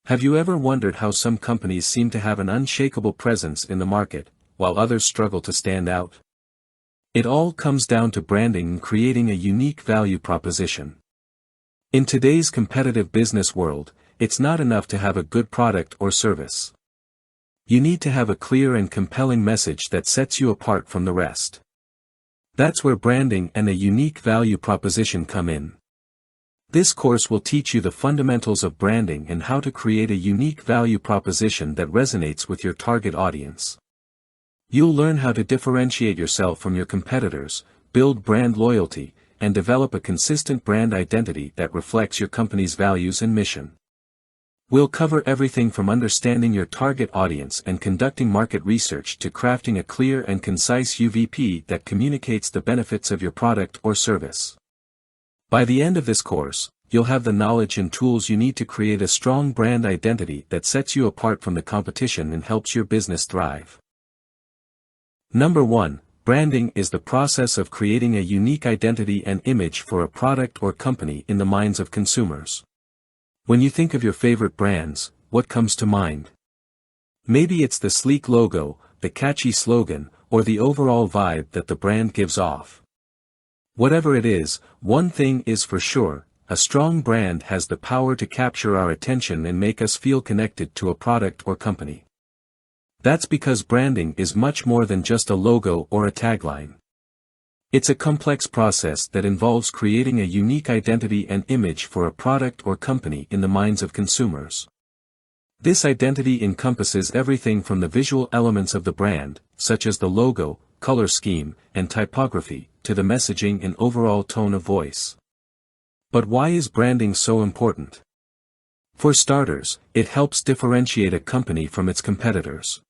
Have you ever wondered how some companies seem to have an unshakable presence in the market, while others struggle to stand out? It all comes down to branding and creating a unique value proposition. In today's competitive business world, it's not enough to have a good product or service. You need to have a clear and compelling message that sets you apart from the rest. That's where branding and a unique value proposition come in. This course will teach you the fundamentals of branding and how to create a unique value proposition that resonates with your target audience. You'll learn how to differentiate yourself from your competitors, build brand loyalty, and develop a consistent brand identity that reflects your company's values and mission. We'll cover everything from understanding your target audience and conducting market research to crafting a clear and concise UVP that communicates the benefits of your product or service. By the end of this course, you'll have the knowledge and tools you need to create a strong brand identity that sets you apart from the competition and helps your business thrive. Number 1. Branding is the process of creating a unique identity and image for a product or company in the minds of consumers. When you think of your favorite brands, what comes to mind? Maybe it's the sleek logo, the catchy slogan, or the overall vibe that the brand gives off. Whatever it is, one thing is for sure, a strong brand has the power to capture our attention and make us feel connected to a product or company. That's because branding is much more than just a logo or a tagline. It's a complex process that involves creating a unique identity and image for a product or company in the minds of consumers. This identity encompasses everything from the visual elements of the brand, such as the logo, color scheme, and typography, to the messaging and overall tone of voice. But why is branding so important? For starters, it helps differentiate a company from its competitors.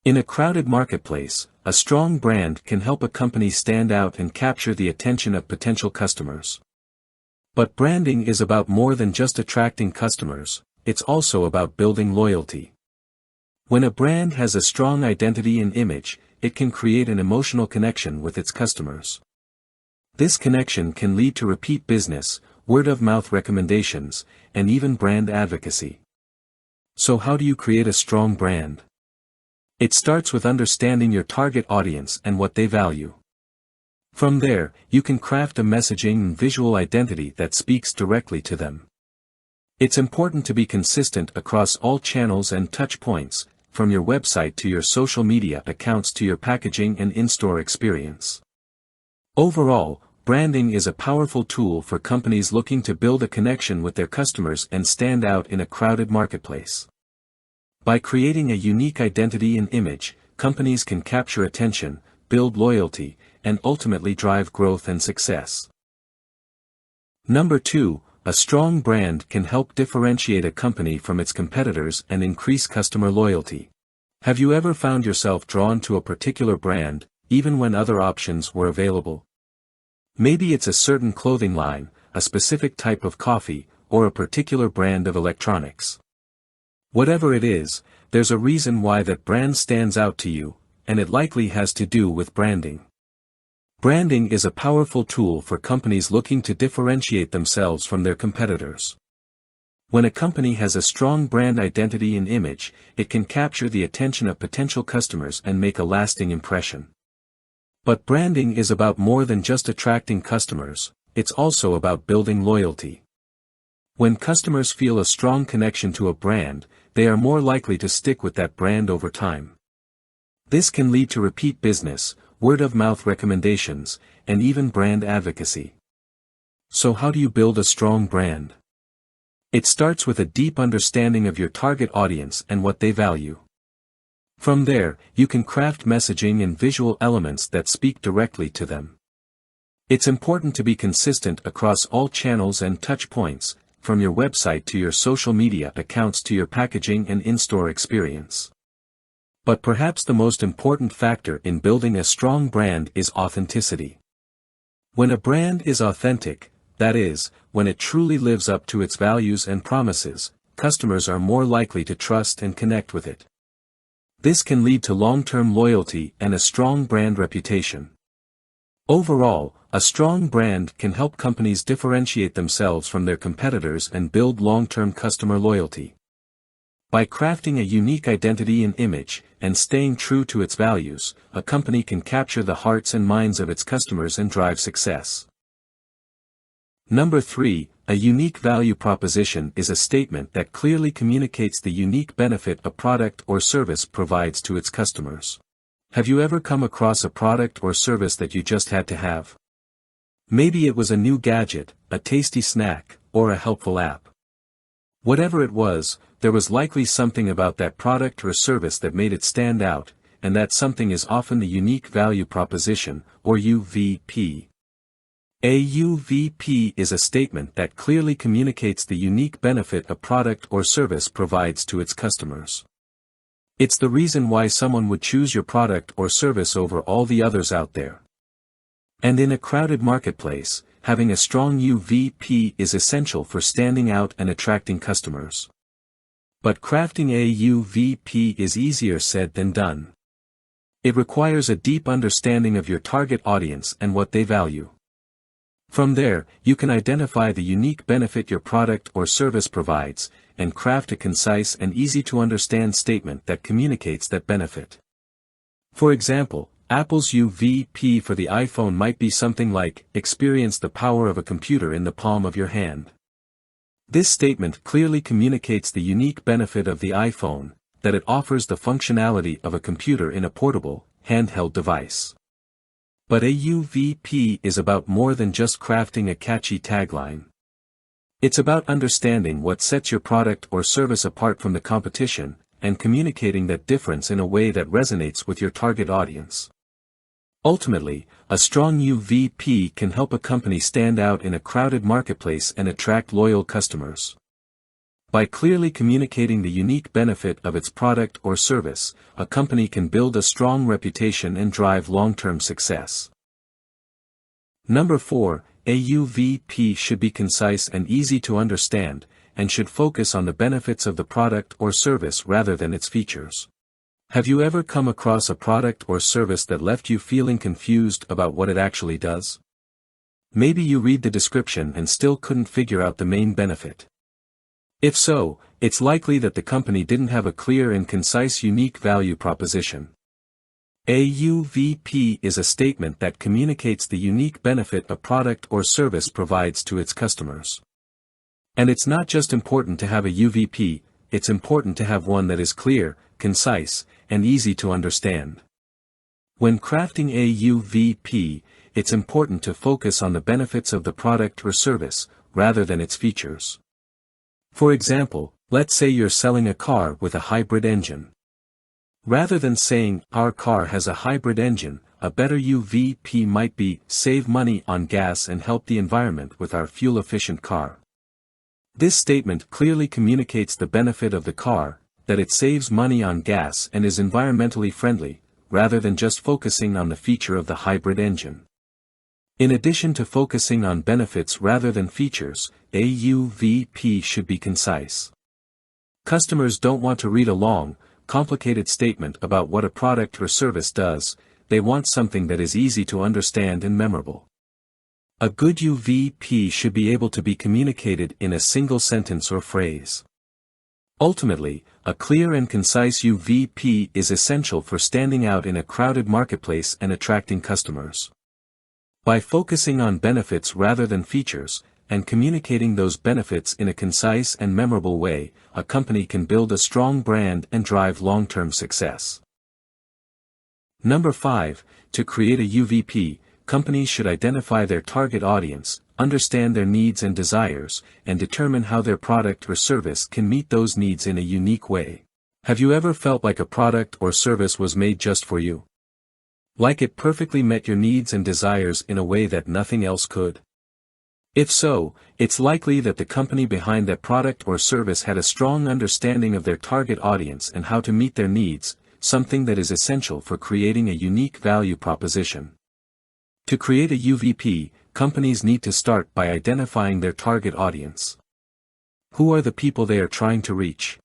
In a crowded marketplace, a strong brand can help a company stand out and capture the attention of potential customers. But branding is about more than just attracting customers, it's also about building loyalty. When a brand has a strong identity and image, it can create an emotional connection with its customers. This connection can lead to repeat business, word-of-mouth recommendations, and even brand advocacy. So how do you create a strong brand? It starts with understanding your target audience and what they value. From there, you can craft a messaging and visual identity that speaks directly to them. It's important to be consistent across all channels and touch points, from your website to your social media accounts to your packaging and in-store experience. Overall, branding is a powerful tool for companies looking to build a connection with their customers and stand out in a crowded marketplace. By creating a unique identity and image, companies can capture attention, build loyalty, and ultimately drive growth and success. Number 2, a strong brand can help differentiate a company from its competitors and increase customer loyalty. Have you ever found yourself drawn to a particular brand, even when other options were available? Maybe it's a certain clothing line, a specific type of coffee, or a particular brand of electronics. Whatever it is, there's a reason why that brand stands out to you, and it likely has to do with branding. Branding is a powerful tool for companies looking to differentiate themselves from their competitors. When a company has a strong brand identity and image, it can capture the attention of potential customers and make a lasting impression. But branding is about more than just attracting customers, it's also about building loyalty. When customers feel a strong connection to a brand, they are more likely to stick with that brand over time. This can lead to repeat business, word-of-mouth recommendations, and even brand advocacy. So how do you build a strong brand? It starts with a deep understanding of your target audience and what they value. From there, you can craft messaging and visual elements that speak directly to them. It's important to be consistent across all channels and touch points, from your website to your social media accounts to your packaging and in-store experience. But perhaps the most important factor in building a strong brand is authenticity. When a brand is authentic, that is, when it truly lives up to its values and promises, customers are more likely to trust and connect with it. This can lead to long-term loyalty and a strong brand reputation. Overall, a strong brand can help companies differentiate themselves from their competitors and build long-term customer loyalty. By crafting a unique identity and image, and staying true to its values, a company can capture the hearts and minds of its customers and drive success. Number 3, a unique value proposition is a statement that clearly communicates the unique benefit a product or service provides to its customers. Have you ever come across a product or service that you just had to have? Maybe it was a new gadget, a tasty snack, or a helpful app. Whatever it was, there was likely something about that product or service that made it stand out, and that something is often the unique value proposition, or UVP. A UVP is a statement that clearly communicates the unique benefit a product or service provides to its customers. It's the reason why someone would choose your product or service over all the others out there. And in a crowded marketplace, having a strong UVP is essential for standing out and attracting customers. But crafting a UVP is easier said than done. It requires a deep understanding of your target audience and what they value. From there, you can identify the unique benefit your product or service provides, and craft a concise and easy-to-understand statement that communicates that benefit. For example, Apple's UVP for the iPhone might be something like, "Experience the power of a computer in the palm of your hand." This statement clearly communicates the unique benefit of the iPhone, that it offers the functionality of a computer in a portable, handheld device. But a UVP is about more than just crafting a catchy tagline. It's about understanding what sets your product or service apart from the competition, and communicating that difference in a way that resonates with your target audience. Ultimately, a strong UVP can help a company stand out in a crowded marketplace and attract loyal customers. By clearly communicating the unique benefit of its product or service, a company can build a strong reputation and drive long-term success. Number 4, a UVP should be concise and easy to understand, and should focus on the benefits of the product or service rather than its features. Have you ever come across a product or service that left you feeling confused about what it actually does? Maybe you read the description and still couldn't figure out the main benefit. If so, it's likely that the company didn't have a clear and concise unique value proposition. A UVP is a statement that communicates the unique benefit a product or service provides to its customers. And it's not just important to have a UVP, it's important to have one that is clear, concise, and easy to understand. When crafting a UVP, it's important to focus on the benefits of the product or service, rather than its features. For example, let's say you're selling a car with a hybrid engine. Rather than saying, "Our car has a hybrid engine," a better UVP might be, "Save money on gas and help the environment with our fuel-efficient car." This statement clearly communicates the benefit of the car, that it saves money on gas and is environmentally friendly, rather than just focusing on the feature of the hybrid engine. In addition to focusing on benefits rather than features, a UVP should be concise. Customers don't want to read a long, complicated statement about what a product or service does, they want something that is easy to understand and memorable. A good UVP should be able to be communicated in a single sentence or phrase. Ultimately, a clear and concise UVP is essential for standing out in a crowded marketplace and attracting customers. By focusing on benefits rather than features, and communicating those benefits in a concise and memorable way, a company can build a strong brand and drive long-term success. Number 5, to create a UVP, companies should identify their target audience, understand their needs and desires, and determine how their product or service can meet those needs in a unique way. Have you ever felt like a product or service was made just for you? Like it perfectly met your needs and desires in a way that nothing else could? If so, it's likely that the company behind that product or service had a strong understanding of their target audience and how to meet their needs, something that is essential for creating a unique value proposition. To create a UVP, companies need to start by identifying their target audience. Who are the people they are trying to reach?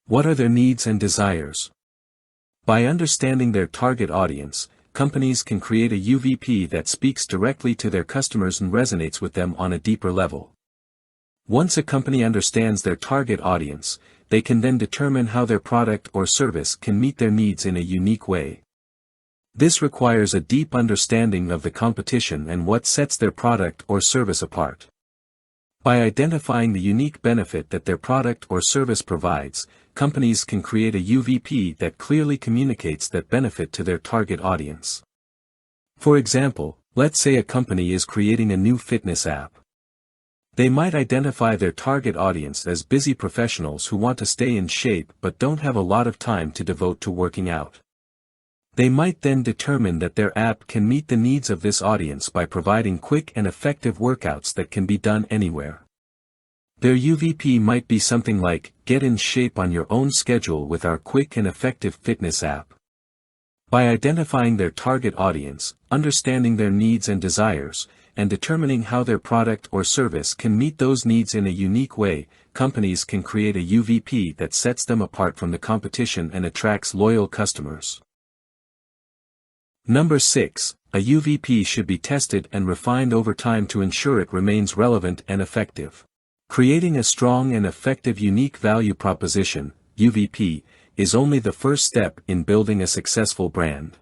What are their needs and desires? By understanding their target audience, companies can create a UVP that speaks directly to their customers and resonates with them on a deeper level. Once a company understands their target audience, they can then determine how their product or service can meet their needs in a unique way. This requires a deep understanding of the competition and what sets their product or service apart. By identifying the unique benefit that their product or service provides, companies can create a UVP that clearly communicates that benefit to their target audience. For example, let's say a company is creating a new fitness app. They might identify their target audience as busy professionals who want to stay in shape but don't have a lot of time to devote to working out. They might then determine that their app can meet the needs of this audience by providing quick and effective workouts that can be done anywhere. Their UVP might be something like, "Get in shape on your own schedule with our quick and effective fitness app." By identifying their target audience, understanding their needs and desires, and determining how their product or service can meet those needs in a unique way, companies can create a UVP that sets them apart from the competition and attracts loyal customers. Number 6, a UVP should be tested and refined over time to ensure it remains relevant and effective. Creating a strong and effective unique value proposition, UVP, is only the first step in building a successful brand.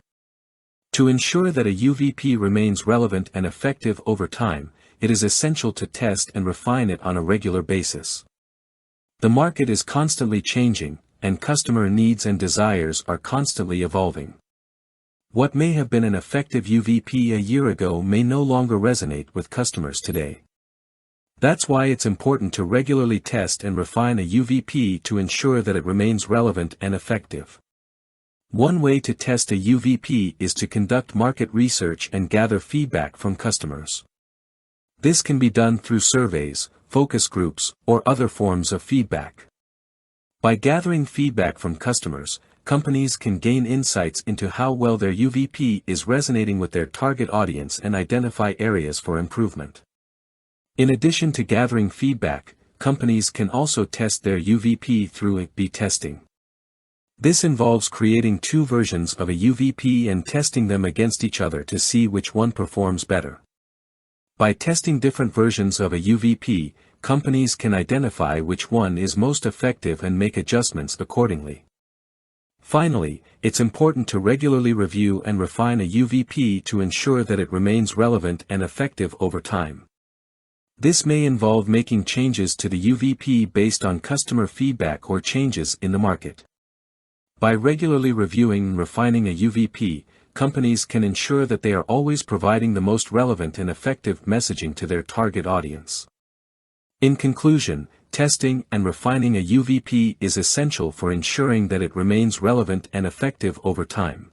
To ensure that a UVP remains relevant and effective over time, it is essential to test and refine it on a regular basis. The market is constantly changing, and customer needs and desires are constantly evolving. What may have been an effective UVP a year ago may no longer resonate with customers today. That's why it's important to regularly test and refine a UVP to ensure that it remains relevant and effective. One way to test a UVP is to conduct market research and gather feedback from customers. This can be done through surveys, focus groups, or other forms of feedback. By gathering feedback from customers, companies can gain insights into how well their UVP is resonating with their target audience and identify areas for improvement. In addition to gathering feedback, companies can also test their UVP through A/B testing. This involves creating two versions of a UVP and testing them against each other to see which one performs better. By testing different versions of a UVP, companies can identify which one is most effective and make adjustments accordingly. Finally, it's important to regularly review and refine a UVP to ensure that it remains relevant and effective over time. This may involve making changes to the UVP based on customer feedback or changes in the market. By regularly reviewing and refining a UVP, companies can ensure that they are always providing the most relevant and effective messaging to their target audience. In conclusion, testing and refining a UVP is essential for ensuring that it remains relevant and effective over time.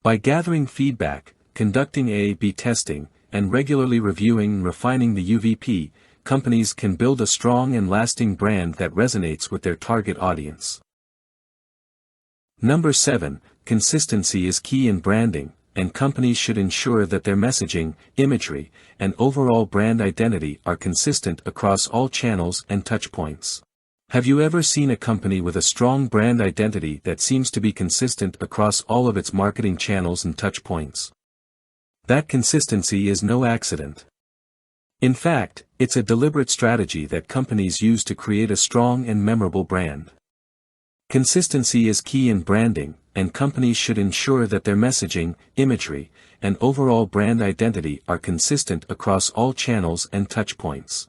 By gathering feedback, conducting A/B testing, and regularly reviewing and refining the UVP, companies can build a strong and lasting brand that resonates with their target audience. Number 7, consistency is key in branding, and companies should ensure that their messaging, imagery, and overall brand identity are consistent across all channels and touchpoints. Have you ever seen a company with a strong brand identity that seems to be consistent across all of its marketing channels and touchpoints? That consistency is no accident. In fact, it's a deliberate strategy that companies use to create a strong and memorable brand. Consistency is key in branding, and companies should ensure that their messaging, imagery, and overall brand identity are consistent across all channels and touchpoints.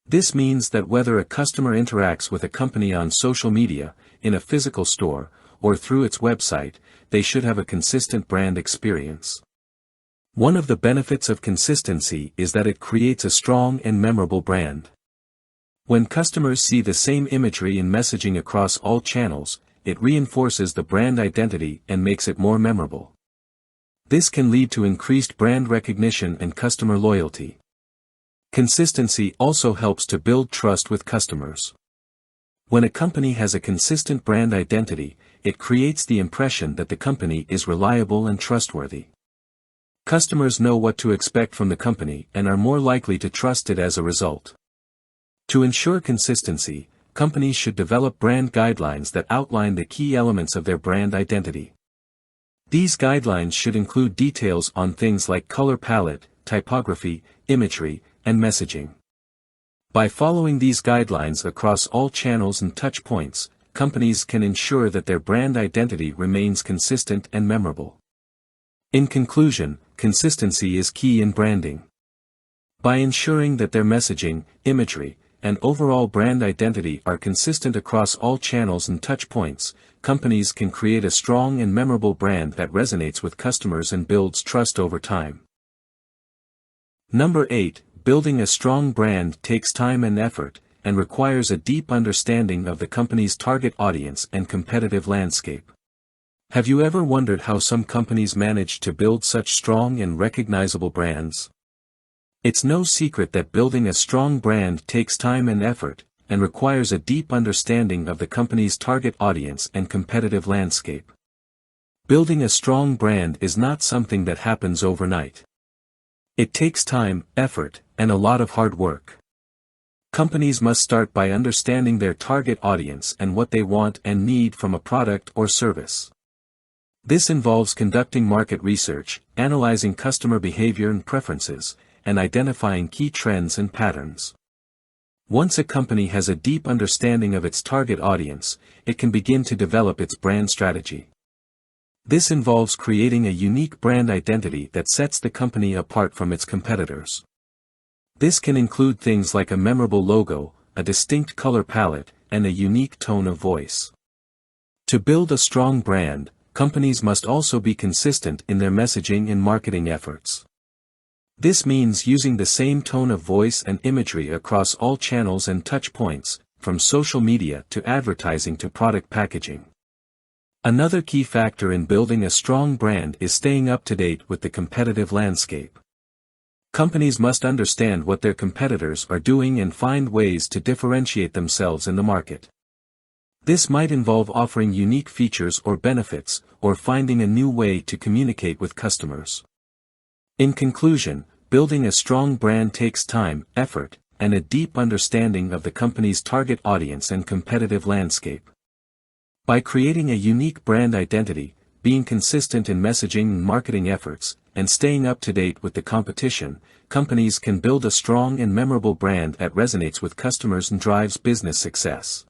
This means that whether a customer interacts with a company on social media, in a physical store, or through its website, they should have a consistent brand experience. One of the benefits of consistency is that it creates a strong and memorable brand. When customers see the same imagery and messaging across all channels, it reinforces the brand identity and makes it more memorable. This can lead to increased brand recognition and customer loyalty. Consistency also helps to build trust with customers. When a company has a consistent brand identity, it creates the impression that the company is reliable and trustworthy. Customers know what to expect from the company and are more likely to trust it as a result. To ensure consistency, companies should develop brand guidelines that outline the key elements of their brand identity. These guidelines should include details on things like color palette, typography, imagery, and messaging. By following these guidelines across all channels and touch points, companies can ensure that their brand identity remains consistent and memorable. In conclusion, consistency is key in branding. By ensuring that their messaging, imagery, and overall brand identity are consistent across all channels and touch points, companies can create a strong and memorable brand that resonates with customers and builds trust over time. Number 8. Building a strong brand takes time and effort, and requires a deep understanding of the company's target audience and competitive landscape. Have you ever wondered how some companies manage to build such strong and recognizable brands? It's no secret that building a strong brand takes time and effort, and requires a deep understanding of the company's target audience and competitive landscape. Building a strong brand is not something that happens overnight. It takes time, effort, and a lot of hard work. Companies must start by understanding their target audience and what they want and need from a product or service. This involves conducting market research, analyzing customer behavior and preferences, and identifying key trends and patterns. Once a company has a deep understanding of its target audience, it can begin to develop its brand strategy. This involves creating a unique brand identity that sets the company apart from its competitors. This can include things like a memorable logo, a distinct color palette, and a unique tone of voice. To build a strong brand, companies must also be consistent in their messaging and marketing efforts. This means using the same tone of voice and imagery across all channels and touch points, from social media to advertising to product packaging. Another key factor in building a strong brand is staying up to date with the competitive landscape. Companies must understand what their competitors are doing and find ways to differentiate themselves in the market. This might involve offering unique features or benefits, or finding a new way to communicate with customers. In conclusion, building a strong brand takes time, effort, and a deep understanding of the company's target audience and competitive landscape. By creating a unique brand identity, being consistent in messaging and marketing efforts, and staying up to date with the competition, companies can build a strong and memorable brand that resonates with customers and drives business success.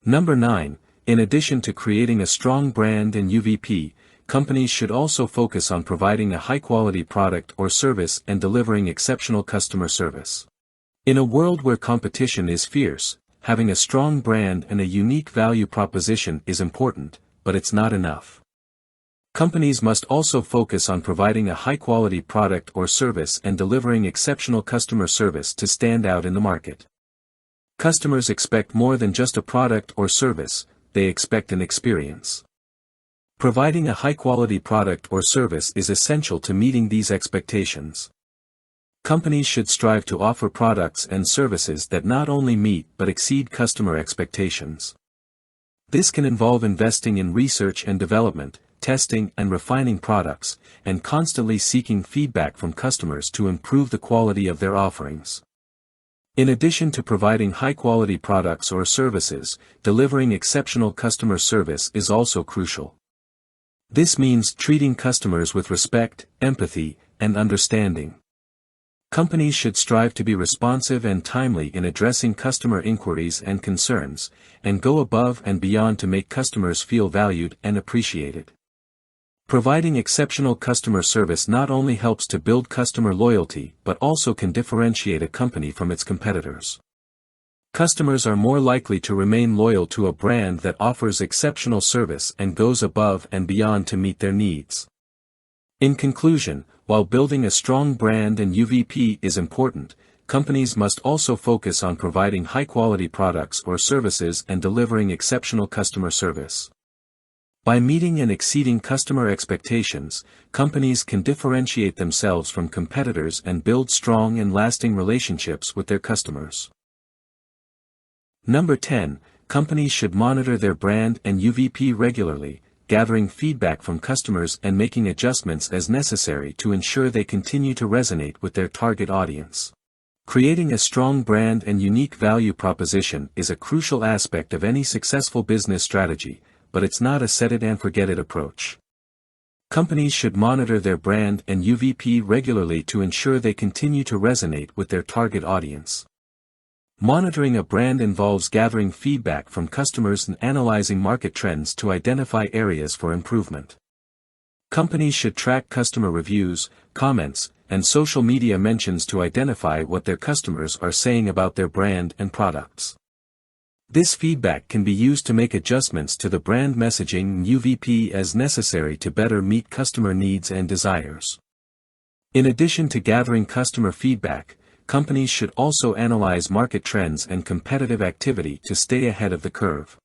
Number 9. In addition to creating a strong brand and UVP, companies should also focus on providing a high-quality product or service and delivering exceptional customer service. In a world where competition is fierce, having a strong brand and a unique value proposition is important, but it's not enough. Companies must also focus on providing a high-quality product or service and delivering exceptional customer service to stand out in the market. Customers expect more than just a product or service, they expect an experience. Providing a high-quality product or service is essential to meeting these expectations. Companies should strive to offer products and services that not only meet but exceed customer expectations. This can involve investing in research and development, testing and refining products, and constantly seeking feedback from customers to improve the quality of their offerings. In addition to providing high-quality products or services, delivering exceptional customer service is also crucial. This means treating customers with respect, empathy, and understanding. Companies should strive to be responsive and timely in addressing customer inquiries and concerns, and go above and beyond to make customers feel valued and appreciated. Providing exceptional customer service not only helps to build customer loyalty but also can differentiate a company from its competitors. Customers are more likely to remain loyal to a brand that offers exceptional service and goes above and beyond to meet their needs. In conclusion, while building a strong brand and UVP is important, companies must also focus on providing high-quality products or services and delivering exceptional customer service. By meeting and exceeding customer expectations, companies can differentiate themselves from competitors and build strong and lasting relationships with their customers. Number 10. Companies should monitor their brand and UVP regularly, gathering feedback from customers and making adjustments as necessary to ensure they continue to resonate with their target audience. Creating a strong brand and unique value proposition is a crucial aspect of any successful business strategy, but it's not a set-it-and-forget-it approach. Companies should monitor their brand and UVP regularly to ensure they continue to resonate with their target audience. Monitoring a brand involves gathering feedback from customers and analyzing market trends to identify areas for improvement. Companies should track customer reviews, comments, and social media mentions to identify what their customers are saying about their brand and products. This feedback can be used to make adjustments to the brand messaging and UVP as necessary to better meet customer needs and desires. In addition to gathering customer feedback, companies should also analyze market trends and competitive activity to stay ahead of the curve.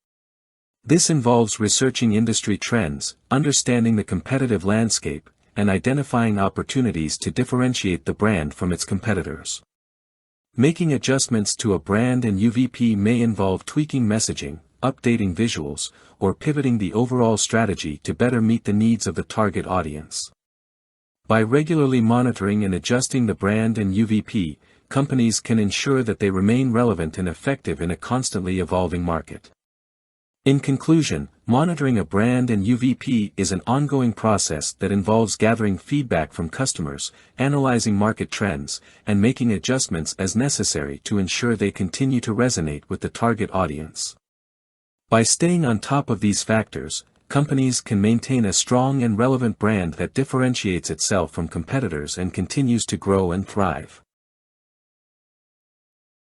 This involves researching industry trends, understanding the competitive landscape, and identifying opportunities to differentiate the brand from its competitors. Making adjustments to a brand and UVP may involve tweaking messaging, updating visuals, or pivoting the overall strategy to better meet the needs of the target audience. By regularly monitoring and adjusting the brand and UVP, companies can ensure that they remain relevant and effective in a constantly evolving market. In conclusion, monitoring a brand and UVP is an ongoing process that involves gathering feedback from customers, analyzing market trends, and making adjustments as necessary to ensure they continue to resonate with the target audience. By staying on top of these factors, companies can maintain a strong and relevant brand that differentiates itself from competitors and continues to grow and thrive.